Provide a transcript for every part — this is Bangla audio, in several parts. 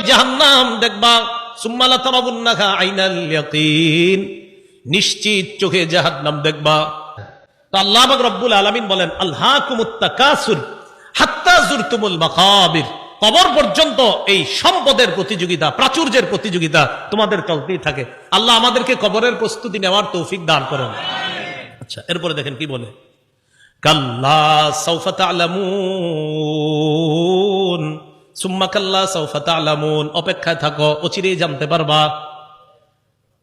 জাহান্নাম দেখবা, সুম্মা লা তারাবুন্নাহা আইনাল ইয়াকিন, নিশ্চিত চোখে জাহান্নাম দেখবা। তো আল্লাহ পাক রব্বুল আলামিন বলেন আলহাকুমুত তাকাসুর হাত্তা যুরতুমুল মাকাবির, কবর পর্যন্ত এই সম্পদের প্রতিযোগিতা, প্রাচুর্যের প্রতিযোগিতা তোমাদের চলতেই থাকে। আল্লাহ আমাদেরকে কবরের প্রস্তুতি নেওয়ার তৌফিক দান করেন। আচ্ছা, এরপরে দেখেন কি বলে, কাল্লা সাউফা তা'লামুন সুম্মা কাল্লা সাউফা তা'লামুন, অপেক্ষায় থাকো, অচিরেই জানতে পারবা,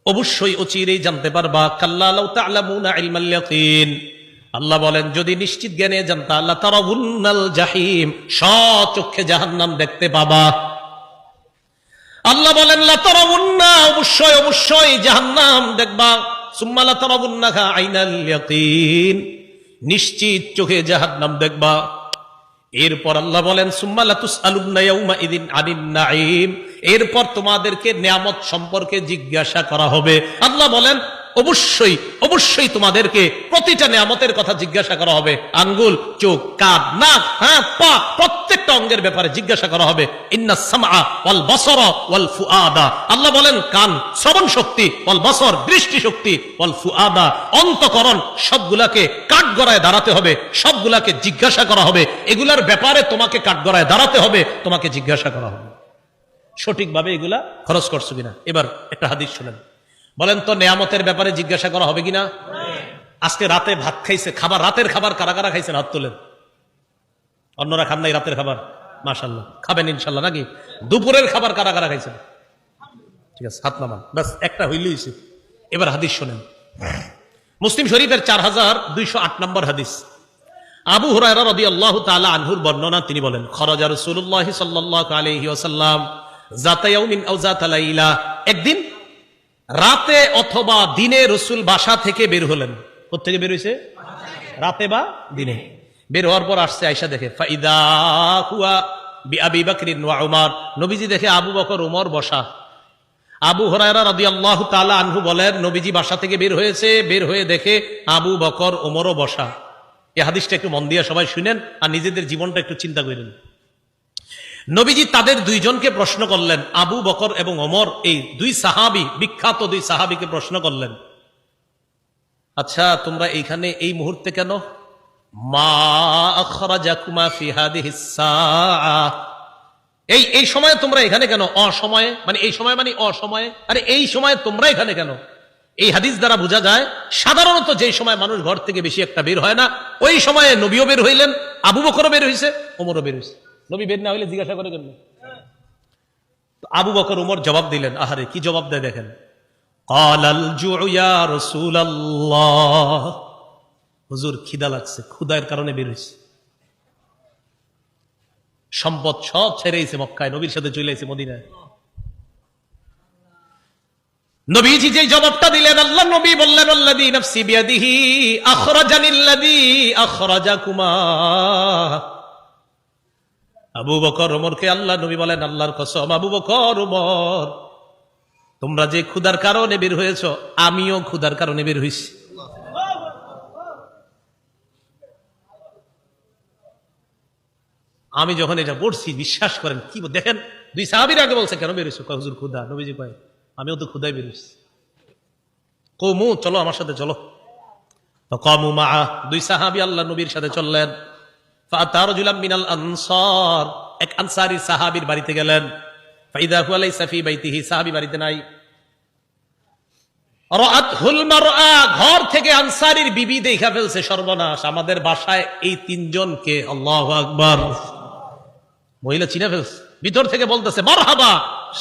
অবশ্যই অচিরেই জানতে পারবা। কাল্লা লাউ তা'লামুনা ইলমাল ইয়াকিন, আল্লাহ বলেন যদি নিশ্চিত জ্ঞানে জানতা, লা তারাউন্নাল জাহিম, স্বচক্ষে জাহান্নাম দেখতে পাবা। আল্লাহ বলেন লা তারাউন্না, অবশ্যই অবশ্যই জাহান্নাম দেখবা। সুম্মা লা তারাউন্নাহা আইনাল ইয়াকিন, নিশ্চিত চোখে জাহান্নাম দেখবা। এরপর আল্লাহ বলেন সুম্মা লা তুসআলুন্না ইয়াউমা ইযিন আনিন নাঈম, এরপর তোমাদেরকে নিয়ামত সম্পর্কে জিজ্ঞাসা করা হবে। আল্লাহ বলেন অবশ্যই অবশ্যই তোমাদেরকে প্রতিটা নিয়ামতের কথা জিজ্ঞাসা করা হবে। আঙ্গুল, চোখ, কান, নাক, হাত, পা, প্রত্যেকটা অঙ্গের ব্যাপারে জিজ্ঞাসা করা হবে। ইন্নাস সামআ ওয়াল বাসারা ওয়াল ফুআদা, আল্লাহ বলেন কান শ্রবণ শক্তি, ওয়াল বাসার দৃষ্টি শক্তি, ওয়াল ফুআদা অন্তঃকরণ, সবগুলাকে কাঠগড়ায় দাঁড়াতে হবে, সবগুলাকে জিজ্ঞাসা করা হবে। এগুলার ব্যাপারে তোমাকে কাঠগড়ায় দাঁড়াতে হবে, তোমাকে জিজ্ঞাসা করা হবে সঠিকভাবে এগুলা খরচ করছো কিনা। এবার একটা হাদিস শুনেন, বলেন তো নেয়ামতের ব্যাপারে জিজ্ঞাসা করা হবে কিনা? আজকে রাতে ভাত খাইছে, খাবার, রাতের খাবার কারা কারা খাইছেন হাত তোলেন। অন্যরা খান নাই রাতের খাবার? মাশাআল্লাহ, খাবেন ইনশাআল্লাহ নাকি? দুপুরের খাবার কারা কারা খাইছেন? ঠিক আছে, হাত নামান, বাস একটা হইলেই হইছে। এবার হাদিস শোনেন, মুসলিম শরীফের 4208 নম্বর হাদিস। আবু হুরায়রা রাদিয়াল্লাহু তাআলা আনহুর বর্ণনা, তিনি বলেন খরাজা রাসূলুল্লাহ সাল্লাল্লাহু আলাইহি ওয়াসাল্লাম যাতা ইয়াউমিন আও যাতা লাইলা, একদিন রাতে অথবা দিনে রাসূল বাসা থেকে বের হলেন। কোথা থেকে বের হইছে? রাতে বা দিনে। বের হওয়ার পর আসছে, আয়েশা দেখে ফাইদা হুয়া বিআবি বকর ওয়া উমর, নবীজি দেখে আবু বকর ওমর বসা। আবু হুরায়রা রাদিয়াল্লাহু তাআলা আনহু বলেন নবীজি বাসা থেকে বের হয়েছে, বের হয়ে দেখে আবু বকর ওমরও বসা। এই হাদিসটা একটু মন দিয়ে সবাই শুনেন আর নিজেদের জীবনটা একটু চিন্তা করেন। নবীজি তাদের দুইজনকে প্রশ্ন করলেন, আবু বকর এবং ওমর, এই দুই সাহাবী, বিখ্যাত দুই সাহাবীকে প্রশ্ন করলেন, আচ্ছা তোমরা এইখানে এই মুহূর্তে কেন? মা আখরাজাকুমা ফি হাদিহিস সাআহ, এই সময়ে তোমরা এখানে কেন? অসময়ে মানে এই সময় মানে অসময়ে, আরে এই সময়ে তোমরা এখানে কেন? এই হাদিস দ্বারা বোঝা যায় সাধারণত যে সময় মানুষ ঘর থেকে বেশি একটা বের হয় না, ওই সময়ে নবীও বের হইলেন, আবু বকরও বের হইছে, ওমরও বের হইছে। নবী বের না হইলে জিজ্ঞাসা করে কেন? আবু বকর ওমর জবাব দিলেন, আহারে কি জবাব দেয় দেখেন, ক্বালাল জুউ ইয়া রাসূলুল্লাহ, হুজুর খিদা লাগছে, ক্ষুধার কারণে বের হইছে। সম্পদ সব ছেড়েছে মক্কায়, নবীর সাথে চলে আইছে মদিনায়। নবীজি যে জবাবটা দিলেন, আল্লাহ নবী বললেন আল্লাযী নাফসি বিয়াদিহি আখরাজানিল্লাযী আখরাজাকুমা। আবু বকর ওমরকে আল্লাহ নবী বলেন, আল্লাহর কসম আবু বকর ওমর, তোমরা যে ক্ষুধার কারণে বের হয়েছ, আমিও ক্ষুধার কারণে বের হইছি। আমি যখন এটা পড়ছি, বিশ্বাস করেন কি দেখেন, দুই সাহাবীর আগে বলছে কেন বের হইছো? হুজুর ক্ষুধা। নবীজি কয় আমিও তো ক্ষুধায় বের হইছি। কওমু, চলো আমার সাথে চলো। তো কামু মা, দুই সাহাবী আল্লাহ নবীর সাথে চললেন। ফাতা রাজুলাম মিনাল আনসার, এক আনসারী সাহাবীর বাড়িতে গেলেন। ফাইদা হুয়া লাইসা ফি বাইতিহি, সাহাবী বাড়িতে নাই। রাআতহুল মারআ, ঘর থেকে আনসারীর বিবি দেখা ফেলছে, সর্বনাশ, আমাদের বাসায় এই তিনজনকে, আল্লাহু আকবার, মহিলা চিনে ফেলছে। ভিতর থেকে বলতেছে মারহাবা,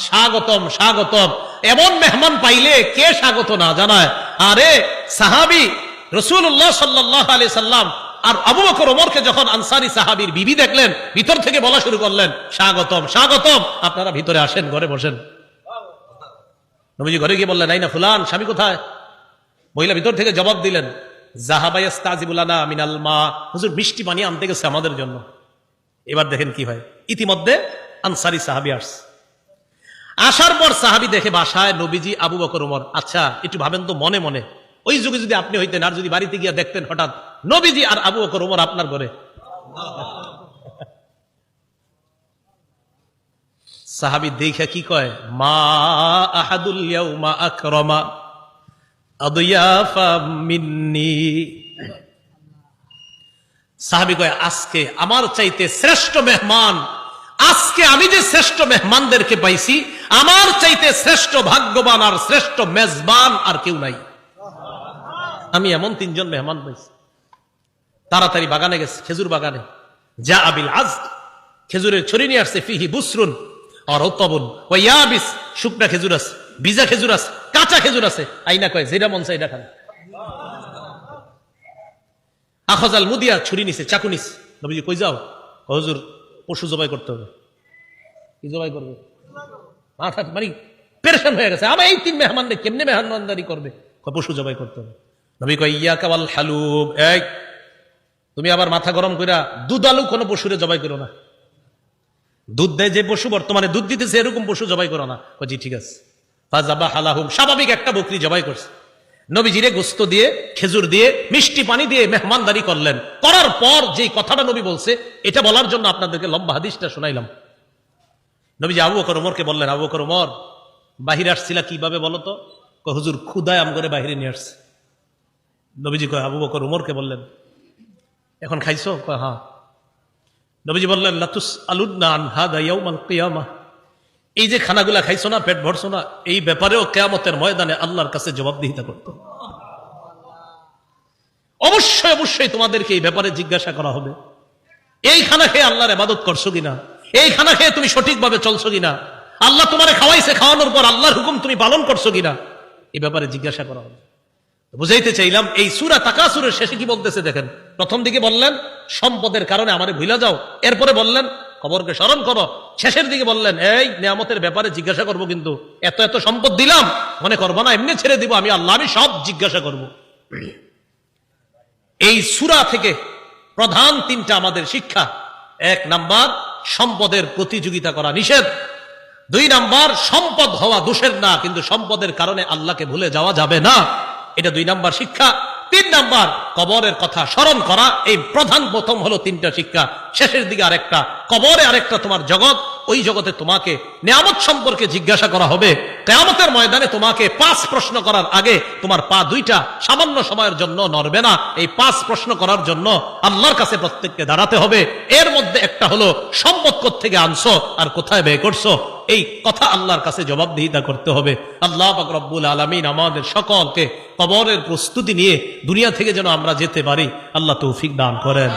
স্বাগতম স্বাগতম। এমন মেহমান পাইলে কে স্বাগত না জানায়? আরে সাহাবী রাসূলুল্লাহ সাল্লাল্লাহু আলাইহি সাল্লাম আর আবু বকর ওমরকে যখন আনসারী সাহাবীর বিবি দেখলেন, ভিতর থেকে বলা শুরু করলেন স্বাগতম স্বাগতম, আপনারা ভিতরে আসেন, ঘরে বসেন। নবীজি ঘরে গিয়ে বললেন আইনা ফুলান, স্বামী কোথায়? মহিলা ভিতর থেকে জবাব দিলেন যাহাবা ইস্তাজিবু লানা মিনাল মা, হুজুর মিষ্টি পানি আনতে গেছে আমাদের জন্য। এবার দেখেন কি হয়, ইতিমধ্যে আনসারী সাহাবী আসছে। আসার পর সাহাবী দেখে বাসায় নবীজি, আবু বকর ওমর। আচ্ছা একটু ভাবেন তো মনে মনে, ওই যুগে যদি আপনি হইতেন আর যদি বাড়িতে গিয়ে দেখতেন হঠাৎ নবীজি আর আবু বকর ওমর আপনার ঘরে, সাহাবী দেখে কি কয়, মা আহাদুল ইয়াউমা আকরামা আদিয়াফা মিন্নি। সাহাবী কয়, আজকে আমার চাইতে শ্রেষ্ঠ মেহমান, আজকে আমি যে শ্রেষ্ঠ মেহমানদেরকে পাইছি, আমার চাইতে শ্রেষ্ঠ ভাগ্যবান আর শ্রেষ্ঠ মেজবান আর কেউ নাই। আমি এমন 3 জন মেহমান পাইছি। তাড়াতাড়ি বাগানে গেছে, খেজুর বাগানে। যা আবিল আজ, খেজুরের ছড়ি নিয়ে আসছে। ফিহি বুসরুন আর রতবুন ওয়া ইয়াবিস, শুকনা খেজুর আছে, ভিজা খেজুর আছে, কাঁচা খেজুর আছে। আইনা কয়, যেটা মন চাই এটা খান। আখাযাল মুদিয়া, ছুরি নিছে, চাকু নিছে। নবীজি কই যাও? হুজুর, পশু জবাই করতে হবে। কি জবাই করবে? মাথা মানে পেরেশান হয়ে গেছে। আমার এই 3 মেহমানকে কেমনে মেহমানদারি করবে? পশু জবাই করতে হবে। নবী কয়, ইয়াকা ওয়াল হালুব, এই তুমি আবার মাথা গরম কইরা দুধালু কোনো পশুরে জবাই করো না। দুধ দেয় যে পশু, বর্তমানে দুধ দিতেছে, এরকম পশু জবাই করো না। জি ঠিক আছে। ফাযাবা হালাহুম, স্বাভাবিক একটা বকরি জবাই করছে। নবীজিরে গোস্ত দিয়ে, খেজুর দিয়ে, মিষ্টি পানি দিয়ে মেহমানদারি করলেন। করার পর যে কথাটা নবী বলছে, এটা বলার জন্য আপনাদেরকে লম্বা হাদিসটা শোনাইলাম। নবীজি আবু বকর ওমরকে বললেন, আবু বকর ওমর, বাহিরে আসছিলা কিভাবে বলো তো? হুজুর, ক্ষুধায় আম করে বাহিরে নিয়ে আসছে। নবীজি কয়, আবু বকর ওমরকে বললেন, এখন খাইছো? কয় হ্যাঁ। নবীজি বললেন, লাতুস আলুদনা আন হাদা ইয়াউমাল কিয়ামাহ, এই যে খানাগুলা খাইছো না, পেট ভরছো না, এই ব্যাপারেও কিয়ামতের ময়দানে আল্লাহর কাছে জবাবদিহিতা করতে হবে। অবশ্যই অবশ্যই তোমাদেরকে এই ব্যাপারে জিজ্ঞাসা করা হবে। এই খানা খেয়ে আল্লাহর ইবাদত করছো কিনা? এই খানা খেয়ে তুমি সঠিকভাবে চলছো কিনা? আল্লাহ তোমারে খাওয়াইছে, খাওয়ানোর পর আল্লাহর হুকুম তুমি পালন করছো কিনা? এই ব্যাপারে জিজ্ঞাসা করা হবে। বুঝাইতে চাইলাম, এই সূরা তাকাসুরের শেষে কি বলতেছে দেখেন। প্রথম দিকে বললেন সম্পদের কারণে আমারে ভুলা যাও, এরপরে বললেন কবরকে স্মরণ করো, শেষের দিকে বললেন এই নিয়ামতের ব্যাপারে জিজ্ঞাসা করব, কিন্তু এত এত সম্পদ দিলাম মনে করবো না এমনি ছেড়ে দিব, আমি আল্লাহ, আমি সব জিজ্ঞাসা করব। এই সূরা থেকে প্রধান 3টা আমাদের শিক্ষা। 1 নাম্বার, সম্পদের প্রতিযোগিতা করা নিষেধ। 2 নাম্বার, সম্পদ হওয়া দোষের না, কিন্তু সম্পদের কারণে আল্লাহকে ভুলে যাওয়া যাবে না, এটা 2 নাম্বার শিক্ষা। 3 নাম্বার, কবরের কথা স্মরণ করা। এই প্রথম হলো 3টা শিক্ষা। শেষের দিকে আরেকটা, কবরে আরেকটা তোমার জগৎ, ওই জগতে তোমাকে নিয়ামত সম্পর্কে জিজ্ঞাসা করা হবে। কিয়ামতের ময়দানে তোমাকে 5 প্রশ্ন করার আগে তোমার পা 2টা সামান্য সময়ের জন্য নড়বে না। এই 5 প্রশ্ন করার জন্য আল্লাহর কাছে প্রত্যেককে দাঁড়াতে হবে। এর মধ্যে একটা হলো সম্পদ কোত্থেকে আনছো আর কোথায় ব্যয় করছো, এই কথা আল্লাহর কাছে জবাবদিহিতা করতে হবে। আল্লাহ পাক রব্বুল আলামিন আমাদের সকলকে কবরের প্রস্তুতি নিয়ে দুনিয়া থেকে যেন আমরা যেতে পারি, আল্লাহ তৌফিক দান করেন।